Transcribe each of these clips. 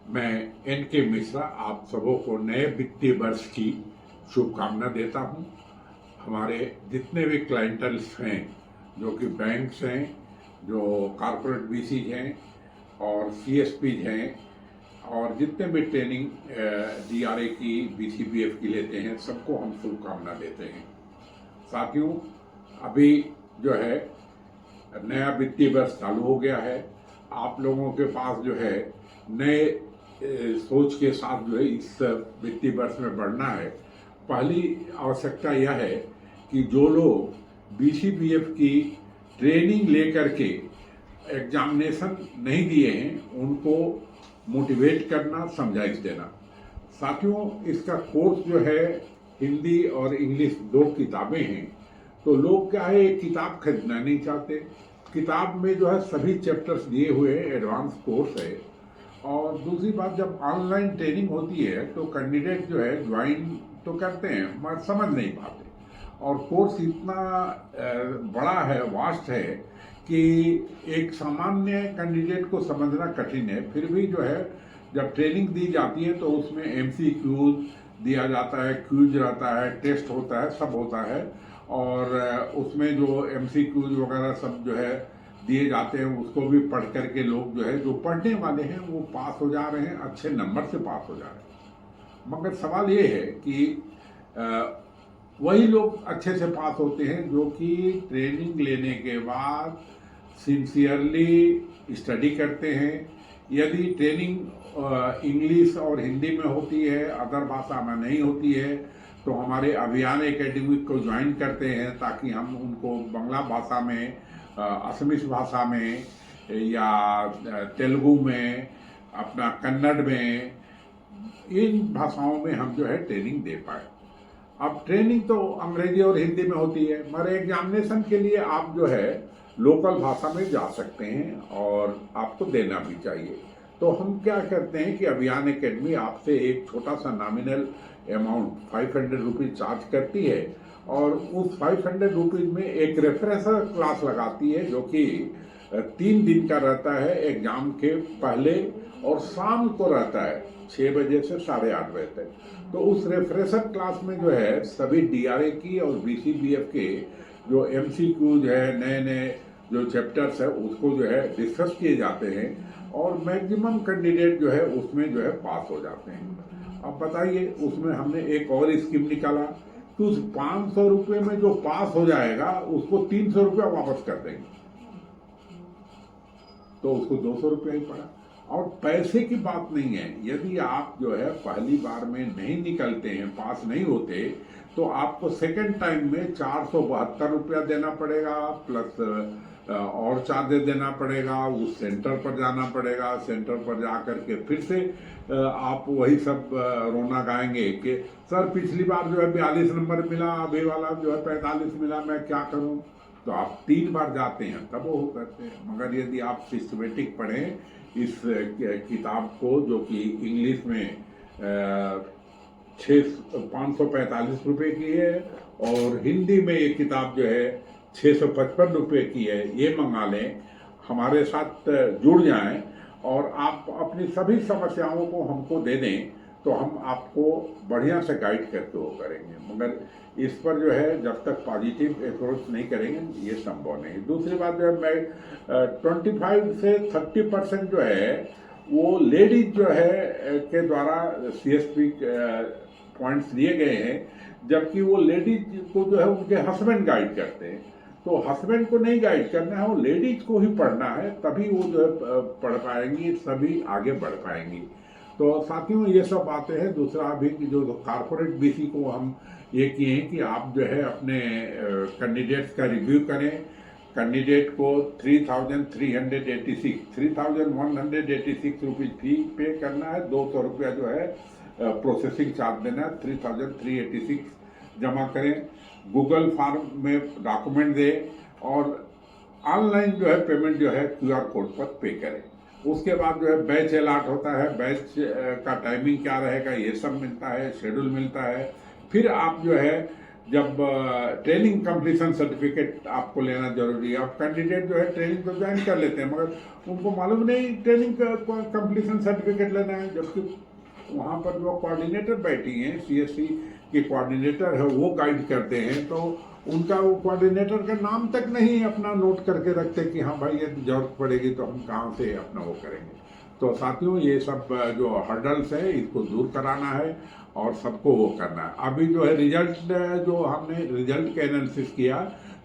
मैं एन के मिश्रा आप सबों को नए वित्तीय वर्ष की शुभकामना देता हूं। हमारे जितने भी क्लाइंटल्स हैं, जो कि बैंक्स हैं, जो कॉरपोरेट बीसीज हैं और सीएसपीज हैं, और जितने भी ट्रेनिंग डीआरए की बीसीबीएफ की लेते हैं, सबको हम शुभकामना देते हैं। साथियों, अभी जो है नया वित्तीय वर्ष चालू हो गया है। आप लोगों के पास जो है नए सोच के साथ जो है इस वित्तीय वर्ष में बढ़ना है। पहली आवश्यकता यह है कि जो लोग बीसीबीएफ की ट्रेनिंग लेकर के एग्जामिनेशन नहीं दिए हैं, उनको मोटिवेट करना, समझाइश देना। साथियों, इसका कोर्स जो है हिंदी और इंग्लिश 2 किताबें हैं। तो लोग क्या है, एक किताब खरीदना नहीं चाहते। किताब में जो है सभी चैप्टर्स दिए हुए हैं, एडवांस कोर्स है। और दूसरी बात, जब ऑनलाइन ट्रेनिंग होती है तो कैंडिडेट जो है ज्वाइन तो करते हैं मगर समझ नहीं पाते। और कोर्स इतना बड़ा है, वास्ट है कि एक सामान्य कैंडिडेट को समझना कठिन है। फिर भी जो है जब ट्रेनिंग दी जाती है तो उसमें एमसीक्यूज दिया जाता है, क्यूज रहता है, टेस्ट होता है, सब होता है। और उसमें जो एमसीक्यूज वगैरह सब जो है दिए जाते हैं, उसको भी पढ़ करके लोग जो है, जो पढ़ने वाले हैं वो पास हो जा रहे हैं, अच्छे नंबर से पास हो जा रहे हैं। मगर सवाल ये है कि वही लोग अच्छे से पास होते हैं जो कि ट्रेनिंग लेने के बाद सिंसियरली स्टडी करते हैं। यदि ट्रेनिंग इंग्लिश और हिंदी में होती है, अदर भाषा में नहीं होती है, तो हमारे अभियान एकेडमी को ज्वाइन करते हैं ताकि हम उनको बांग्ला भाषा में, असमीज भाषा में या तेलुगु में, अपना कन्नड़ में, इन भाषाओं में हम जो है ट्रेनिंग दे पाए। अब ट्रेनिंग तो अंग्रेजी और हिंदी में होती है, मगर एग्जामिनेशन के लिए आप जो है लोकल भाषा में जा सकते हैं और आपको देना भी चाहिए। तो हम क्या करते हैं कि अभियान एकेडमी आपसे एक छोटा सा नॉमिनल अमाउंट 500 रुपीज़ चार्ज करती है, और उस 500 रुपीज़ में एक रेफ्रेशर क्लास लगाती है जो कि 3 दिन का रहता है, एग्जाम के पहले और शाम को रहता है 6 बजे से 8:30 बजे तक। तो उस रेफ्रेशर क्लास में जो है सभी डीआरए की और बीसीबीएफ के जो एमसीक्यूज है, नए नए जो चैप्टर्स है, उसको जो है डिस्कस किए जाते हैं और मैक्सिमम कैंडिडेट जो है उसमें जो है पास हो जाते हैं। अब बताइए, उसमें हमने एक और स्कीम निकाला कि उस 500 रुपये में जो पास हो जाएगा उसको 300 रुपया वापस कर देंगे, तो उसको 200 रुपया ही पड़ा। और पैसे की बात नहीं है, यदि आप जो है पहली बार में नहीं निकलते हैं, पास नहीं होते, तो आपको सेकंड टाइम में 472 रुपया देना पड़ेगा, प्लस और चार्जेस देना पड़ेगा, उस सेंटर पर जाना पड़ेगा। सेंटर पर जा कर के फिर से आप वही सब रोना गाएंगे कि सर पिछली बार जो है 42 नंबर मिला, अभी वाला जो है 45 मिला, मैं क्या करूं। तो आप 3 बार जाते हैं तब वो करते हैं। मगर यदि आप सिस्टमेटिक पढ़ें इस किताब को, जो कि इंग्लिश में 545 रुपये की है और हिंदी में ये किताब जो है 655 रुपये की है, ये मंगा लें, हमारे साथ जुड़ जाएं और आप अपनी सभी समस्याओं को हमको दे दें, तो हम आपको बढ़िया से गाइड करके वो करेंगे। मगर इस पर जो है जब तक पॉजिटिव अप्रोच नहीं करेंगे ये संभव नहीं। दूसरी बात जो है, मैं 25 से 30% जो है वो लेडीज जो है के द्वारा सीएसपी पॉइंट्स दिए गए हैं, जबकि वो लेडीज को जो है उनके हस्बैंड गाइड करते हैं। तो हस्बैंड को नहीं गाइड करना है, वो लेडीज को ही पढ़ना है, तभी वो जो है पढ़ पाएंगी, सभी आगे बढ़ पाएंगी। तो साथियों, ये सब बातें हैं। दूसरा अभी की जो कॉर्पोरेट बीसी को हम ये किए हैं कि आप जो है अपने कैंडिडेट्स का रिव्यू करें। कैंडिडेट को 3,186 रुपीज़ फी पे करना है, 200 रुपया जो है प्रोसेसिंग चार्ज देना है, 3,386 जमा करें। गूगल फॉर्म में डॉक्यूमेंट दें और ऑनलाइन जो है पेमेंट जो है क्यूआर कोड पर पे करें। उसके बाद जो है बैच अलॉट होता है, बैच का टाइमिंग क्या रहेगा ये सब मिलता है, शेड्यूल मिलता है। फिर आप जो है जब ट्रेनिंग कंप्लीशन सर्टिफिकेट आपको लेना जरूरी है। अब कैंडिडेट जो है ट्रेनिंग तो ज्वाइन कर लेते हैं मगर उनको मालूम नहीं ट्रेनिंग कंप्लीशन सर्टिफिकेट लेना है, जबकि वहाँ पर जो कोऑर्डिनेटर बैठी हैं, सीएससी के कोऑर्डिनेटर है, वो गाइड करते हैं, तो उनका वो कोऑर्डिनेटर का नाम तक नहीं अपना नोट करके रखते कि हाँ भाई ये जरूरत पड़ेगी तो हम कहाँ से अपना वो करेंगे। तो साथियों ये सब जो हर्डल्स है इसको दूर कराना है और सबको वो करना है। अभी जो है रिजल्ट, जो हमने रिजल्ट का एनालिसिस किया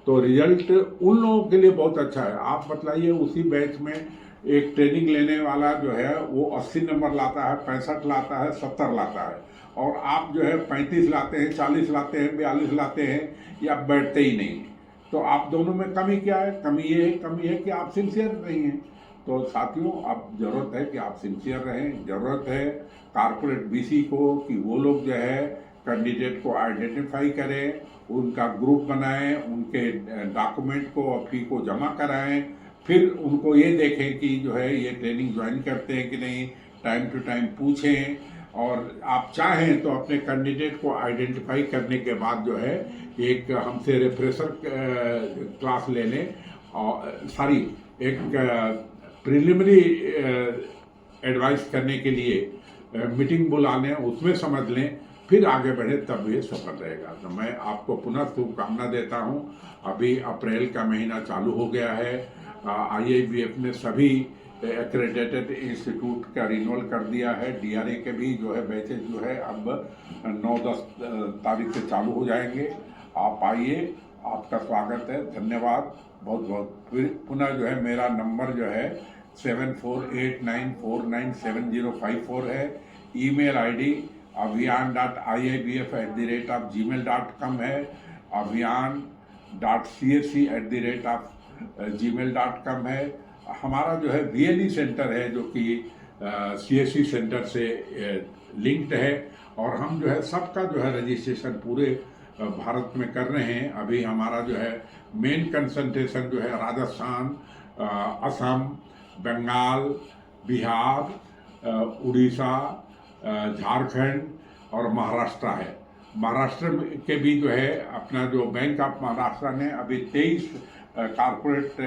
तो रिजल्ट उन लोगों के लिए बहुत अच्छा है। आप बतलाइए उसी बैच में एक ट्रेनिंग लेने वाला जो है वो 80 नंबर लाता है, 65 लाता है, 70 लाता है, और आप जो है 35 लाते हैं, 40 लाते हैं, 42 लाते हैं, या बैठते ही नहीं। तो आप दोनों में कमी क्या है? कमी है कि आप सिंसियर नहीं हैं। तो साथियों अब जरूरत है कि आप सिंसियर रहें। जरूरत है कारपोरेट बीसी को कि वो लोग जो है कैंडिडेट को आइडेंटिफाई करें, उनका ग्रुप बनाएं, उनके डॉक्यूमेंट को और फी को जमा कराएं, फिर उनको ये देखें कि जो है ये ट्रेनिंग ज्वाइन करते हैं कि नहीं, टाइम टू टाइम पूछें, और आप चाहें तो अपने कैंडिडेट को आइडेंटिफाई करने के बाद जो है एक हमसे रिफ्रेशर क्लास ले लें, और एक प्रिलिमिनरी एडवाइस करने के लिए मीटिंग बुला लें, उसमें समझ लें, फिर आगे बढ़े, तब ये सफल रहेगा। तो मैं आपको पुनः शुभकामना देता हूँ। अभी अप्रैल का महीना चालू हो गया है। IABF ने सभी एक्रेडिटेड इंस्टीट्यूट का रिन्यूअल कर दिया है। DRA के भी जो है बैचेज जो है अब 9-10 तारीख से चालू हो जाएंगे। आप आइए, आपका स्वागत है। धन्यवाद बहुत बहुत। फिर पुनः जो है मेरा नंबर जो है 7489497054 है। ईमेल ID avian.iabf@gmail.com है, avian.csc@gmail.com है। हमारा जो है VLE सेंटर है जो कि CSC सेंटर से लिंक्ड है, और हम जो है सबका जो है रजिस्ट्रेशन पूरे भारत में कर रहे हैं। अभी हमारा जो है मेन कंसंट्रेशन जो है राजस्थान, असम, बंगाल, बिहार, उड़ीसा, झारखंड और महाराष्ट्र है। महाराष्ट्र के भी जो है अपना जो बैंक ऑफ महाराष्ट्र ने अभी 23 कारपोरेट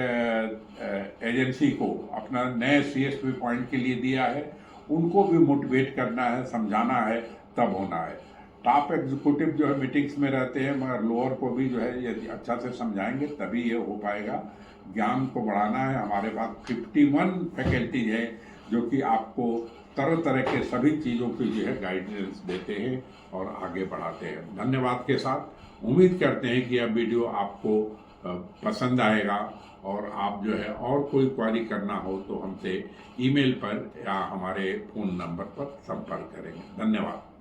एजेंसी को अपना नए CSP पॉइंट के लिए दिया है। उनको भी मोटिवेट करना है, समझाना है, तब होना है। टॉप एग्जीक्यूटिव जो है मीटिंग्स में रहते हैं, मगर लोअर को भी जो है यदि अच्छा से समझाएंगे तभी ये हो पाएगा। ज्ञान को बढ़ाना है। हमारे पास 51 फैकल्टीज है जो कि आपको तरह तरह के सभी चीज़ों की जो है गाइडेंस देते हैं और आगे बढ़ाते हैं। धन्यवाद के साथ उम्मीद करते हैं कि यह वीडियो आपको पसंद आएगा, और आप जो है और कोई क्वेरी करना हो तो हमसे ईमेल पर या हमारे फ़ोन नंबर पर संपर्क करेंगे। धन्यवाद।